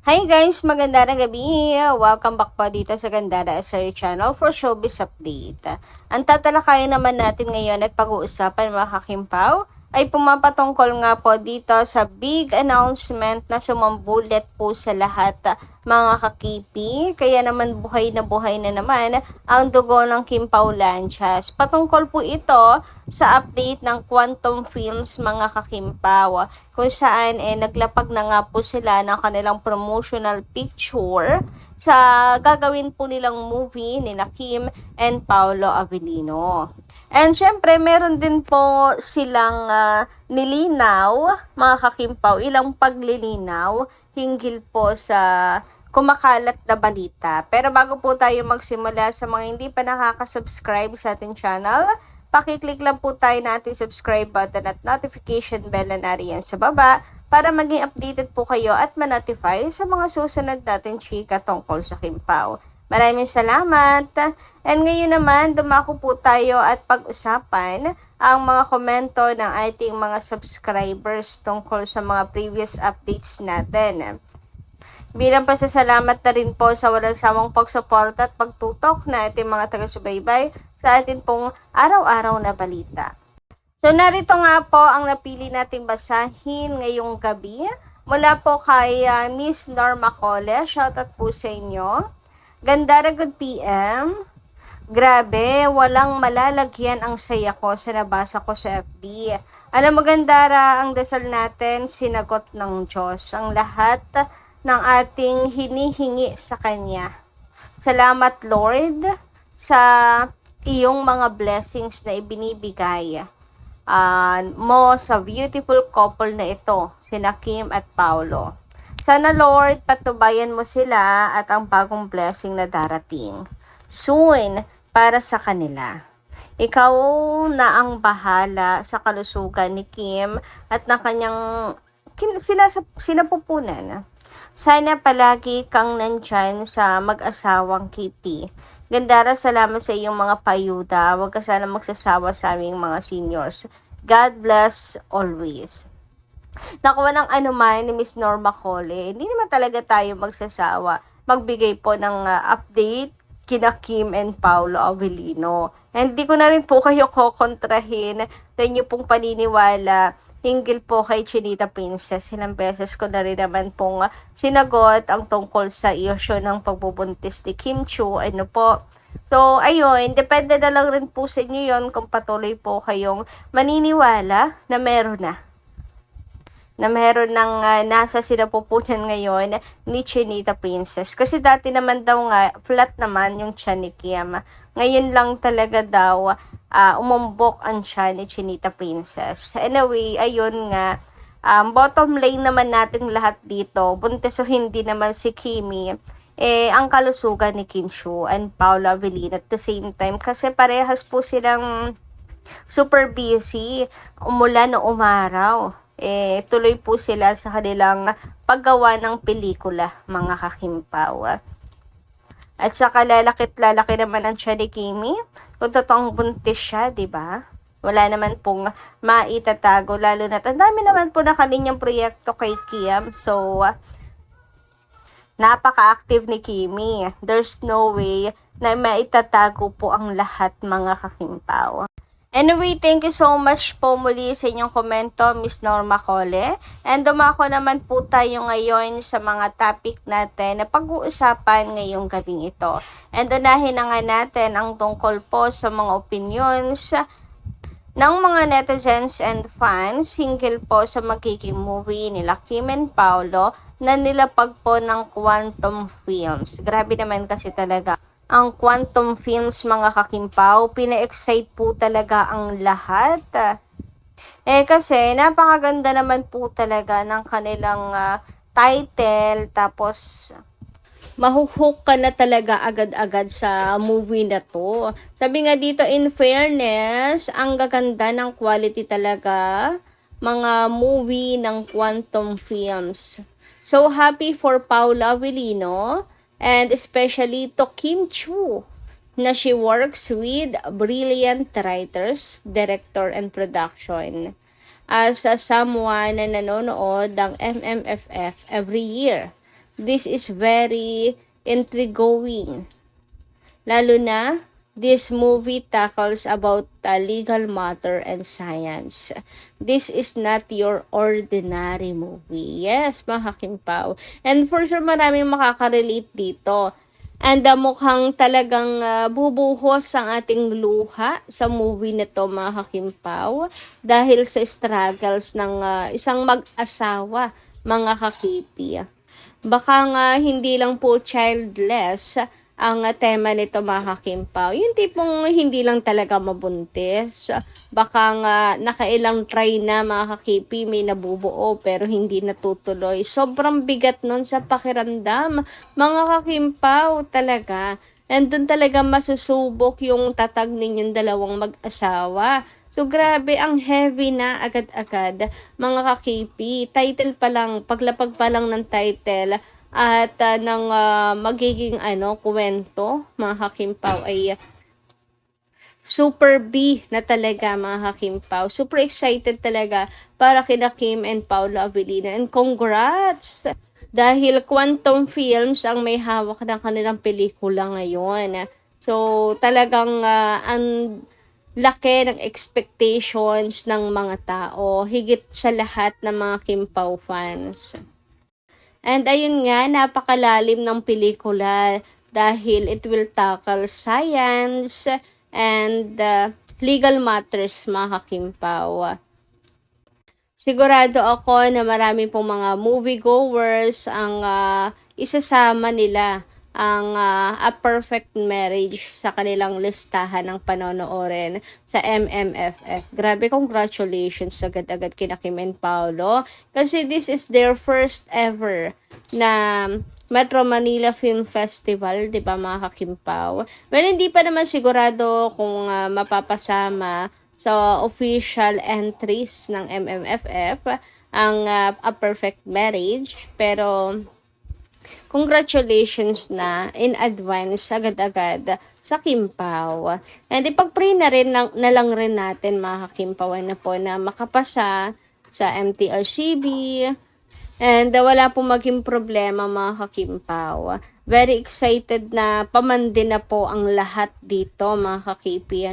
Hi guys! Magandang gabi! Welcome back po dito sa Gandara SRE Channel for Showbiz Update. Ang tatalakayin naman natin ngayon at pag-uusapan mga kakimpaw ay pumapatungkol nga po dito sa big announcement na sumambulit po sa lahat mga kakipi. Kaya naman buhay na naman ang dugo ng Kimpaw Lanchas. Patungkol po ito sa update ng Quantum Films mga kakimpaw, kung saan naglapag na nga po sila ng kanilang promotional picture sa gagawin po nilang movie ni Kim and Paolo Avellino. And syempre, meron din po silang nilinaw, mga kakimpaw, ilang paglilinaw hinggil po sa kumakalat na balita. Pero bago po tayo magsimula, sa mga hindi pa nakaka-subscribe sa ating channel, pakiclick lang po tayo na ating subscribe button at notification bell na nariyan sa baba para maging updated po kayo at ma-notify sa mga susunod natin chika tungkol sa Kimpaw. Maraming salamat! And ngayon naman, dumako po tayo at pag-usapan ang mga komento ng ating mga subscribers tungkol sa mga previous updates natin. Bilang pasasalamat na rin po sa walang sawang pagsuporta at pagtutok na ating mga taga-subaybay sa atin pong araw-araw na balita. So narito nga po ang napili nating basahin ngayong gabi mula po kay Miss Norma Cole. Shoutout po sa inyo. Gandara, good PM. Grabe, walang malalagyan ang saya ko sa nabasa ko sa FB. Alam mo Gandara, ang dasal natin, sinagot ng Diyos ang lahat ng ating hinihingi sa Kanya. Salamat Lord sa iyong mga blessings na ibinibigay mo sa beautiful couple na ito, sina Kim at Paolo. Sana Lord, patubayan mo sila at ang bagong blessing na darating soon para sa kanila. Ikaw na ang bahala sa kalusugan ni Kim at na kanyang sinapupunan. Sana palagi kang nandyan sa mag-asawang Kitty. Gandara, salamat sa iyong mga payuda. Huwag ka sana magsasawa sa aming mga seniors. God bless always. Nakuha ng anuman ni Miss Norma Cole, hindi naman talaga tayo magsasawa magbigay po ng update kina Kim and Paolo Avellino. And hindi ko na rin po kayo kokontrahin sa inyo pong paniniwala hinggil po kay Chinita Princess. Ilang beses ko na rin naman pong sinagot ang tungkol sa issue ng pagbubuntis ni Kim Chiu. Ano po? So, ayun, depende na lang rin po sa inyo yon kung patuloy po kayong maniniwala na meron ng nasa sinapupunan ngayon ni Chinita Princess. Kasi dati naman daw nga, flat naman yung tiyan ni Kim. Ngayon lang talaga daw, umumbok ang tiyan ni Chinita Princess. Anyway, ayun nga, bottom line naman natin lahat dito, buntis o hindi naman si Kimi, ang kalusugan ni Kim Chiu and Paolo Avellino at the same time. Kasi parehas po silang super busy, umulan o umaraw. Tuloy po sila sa kanilang paggawa ng pelikula, mga kakimpaw. At saka lalaki naman ang tiyan ni Kimi. Kung totoong buntis siya, di ba? Wala naman pong maitatago, lalo na ang dami naman po na kaninyang proyekto kay Kim. So, napaka-active ni Kimi. There's no way na maitatago po ang lahat, mga kakimpaw. Anyway, thank you so much po muli sa inyong komento, Miss Norma Cole. And dumako naman po tayo ngayon sa mga topic natin na pag-uusapan ngayong gabing ito. And unahin na nga natin ang tungkol po sa mga opinions ng mga netizens and fans hinggil po sa magiging movie nila Kim and Paolo na nilapag po ng Quantum Films. Grabe naman kasi talaga ang Quantum Films, mga kakimpaw. Pina-excite po talaga ang lahat. Kasi napakaganda naman po talaga ng kanilang title. Tapos mahuhook ka na talaga agad-agad sa movie na to. Sabi nga dito, in fairness, ang gaganda ng quality talaga mga movie ng Quantum Films. So happy for Paolo Avellino and especially to Kim Chiu na she works with brilliant writers, director, and production. As someone na nanonood ng MMFF every year, this is very intriguing. Lalo na, this movie tackles about legal matter and science. This is not your ordinary movie. Yes, mga Kimpaw. And for sure, maraming makaka-relate dito. And mukhang talagang bubuhos ang ating luha sa movie na to, mga Kimpaw, dahil sa struggles ng isang mag-asawa, mga kakipi. Baka nga hindi lang po childless ang tema nito, mga Kimpaw. Yung tipong hindi lang talaga mabuntis. Baka nga nakailang try na, mga kakipi, may nabubuo pero hindi natutuloy. Sobrang bigat nun sa pakiramdam, mga Kakimpaw, talaga. And dun talaga masusubok yung tatag ninyong dalawang mag-asawa. So, grabe, ang heavy na agad-agad, mga kakipi. Title pa lang, paglapag pa lang ng title, at ng magiging kwento, mga Kakimpaw, ay super B na talaga, mga Kakimpaw. Super excited talaga para kina Kim and Paolo Avellino. And congrats! Dahil Quantum Films ang may hawak ng kanilang pelikula ngayon. So, talagang ang laki ng expectations ng mga tao, higit sa lahat ng mga Kimpaw fans. And ayun nga, napakalalim ng pelikula dahil it will tackle science and legal matters, mga Kimpaw. Sigurado ako na marami pong mga moviegoers ang isasama nila ang A Perfect Marriage sa kanilang listahan ng panonoorin sa MMFF. Grabe, congratulations agad-agad kina Kim and Paolo. Kasi this is their first ever na Metro Manila Film Festival, di ba, mga Kakimpaw? Well, hindi pa naman sigurado kung mapapasama sa official entries ng MMFF ang A Perfect Marriage, pero congratulations na in advance agad-agad sa Kimpaw. And ipag-pray na lang rin natin, mga Kimpaw, na po na makapasa sa MTRCB and wala po maging problema, mga Kakimpaw. Very excited na pamandin na po ang lahat dito, mga kakipi,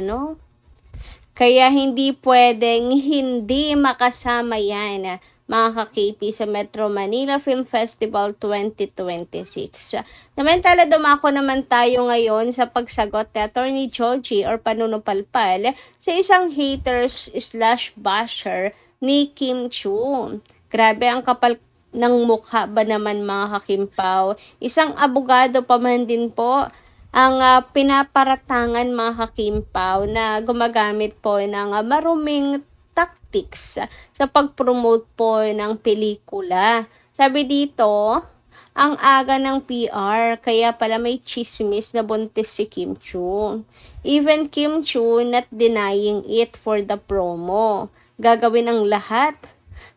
Kaya hindi pwedeng hindi makasama yan, mga kakipi, sa Metro Manila Film Festival 2026. Samantala, dumako naman tayo ngayon sa pagsagot ni Attorney Joji or panunupalpal sa isang haters/basher ni Kim Chu. Grabe, ang kapal ng mukha ba naman, mga Kakimpaw. Isang abogado pa man din po ang pinaparatangan, mga Kakimpaw, na gumagamit po ng maruming tactics sa pag-promote po ng pelikula. Sabi dito, ang aga ng PR, kaya pala may chismis na buntis si Kim Chu. Even Kim Chu not denying it for the promo. Gagawin ang lahat,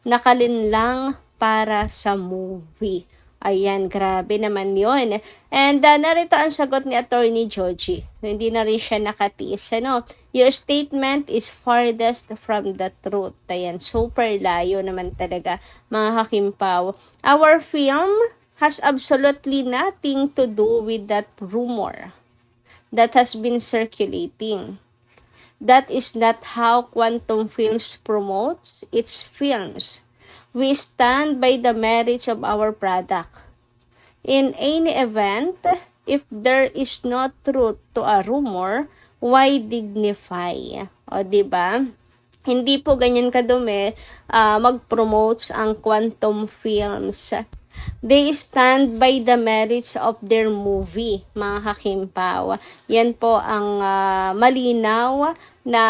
nakalinlang para sa movie. Ayan, grabe naman yon. And narito ang sagot ni Attorney Joji. Hindi na rin siya nakatiis. Your statement is farthest from the truth. Ayan, super layo naman talaga, mga Kakimpaw. Our film has absolutely nothing to do with that rumor that has been circulating. That is not how Quantum Films promotes its films. We stand by the merits of our product. In any event, if there is no truth to a rumor, why dignify? O, diba? Hindi po ganyan kadumi mag-promotes ang Quantum Films. They stand by the merits of their movie, mga Kakimpaw. Yan po ang malinaw na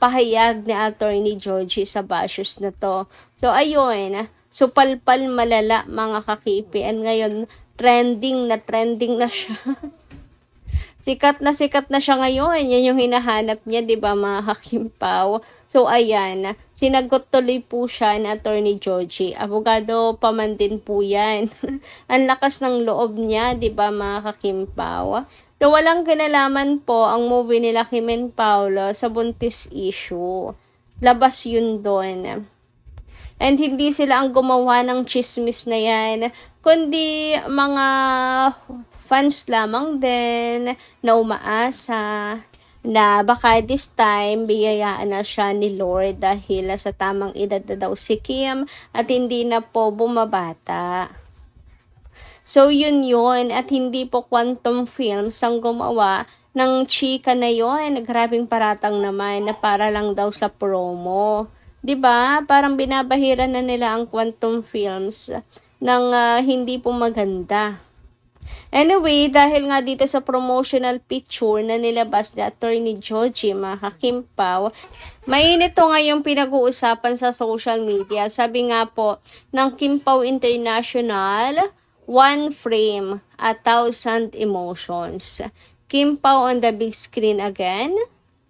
pahayag ni Attorney Joji sa bashes na to. So, ayun, supalpal malala, mga kakipi. And ngayon, trending na siya. Sikat na siya ngayon. Yan yung hinahanap niya, di ba, mga Kakimpaw? So, ayan, sinagot tuloy po siya ni Attorney Joji. Abogado pa man din po yan. Ang lakas ng loob niya, di ba, mga Kakimpaw? So, walang kinalaman po ang movie nila Kim and Paolo sa buntis issue. Labas yun doon. And hindi sila ang gumawa ng chismis na yan, kundi mga fans lamang din na umaasa na baka this time biyayaan na siya ni Lord dahil sa tamang edad na daw si Kim at hindi na po bumabata. So yun at hindi po Quantum Films ang gumawa ng chika na yun. Grabing paratang naman na para lang daw sa promo. 'Di ba? Parang binabahiran na nila ang Quantum Films ng hindi po maganda. Anyway, dahil nga dito sa promotional picture na nilabas ni Attorney Joji, mga kakimpaw, mainit to ngayong pinag-uusapan sa social media. Sabi nga po ng Kimpaw International, one frame, 1,000 emotions. Kimpaw on the big screen again.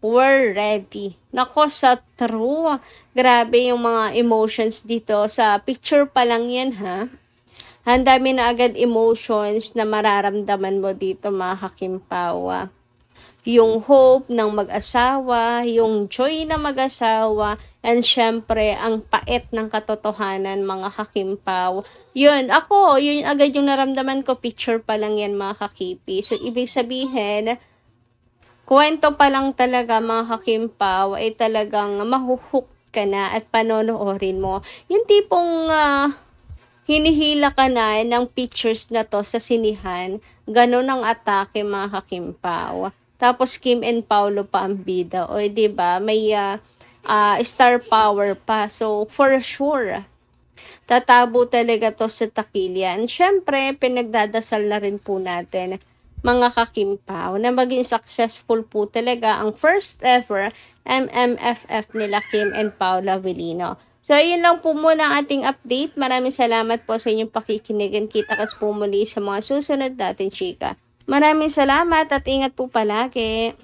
We're ready. Nako, sa true. Grabe yung mga emotions dito. Sa picture pa lang yan, ha? Ang dami na agad emotions na mararamdaman mo dito, mga kakimpaw. Yung hope ng mag-asawa, yung joy na mag-asawa, and syempre, ang pait ng katotohanan, mga kakimpaw. Yun agad yung naramdaman ko, picture pa lang yan, mga kakipi. So, ibig sabihin, kwento pa lang talaga, mga kakimpaw, ay talagang mahuhook ka na at panonoorin mo. Yung tipong hinihila ka na ng pictures na to sa sinihan, ganun ang atake, mga kakimpaw. Tapos Kim and Paulo pa ang bida. O, diba? May star power pa. So, for sure, tatabo talaga to sa takilyan. Siyempre, pinagdadasal na rin po natin, mga kakimpaw, na maging successful po talaga ang first ever MMFF nila Kim and Paula Avellino. So, ayun lang po muna ang ating update. Maraming salamat po sa inyong pakikinig. Kita-kas po muli sa mga susunod natin, chika. Maraming salamat at ingat po palagi.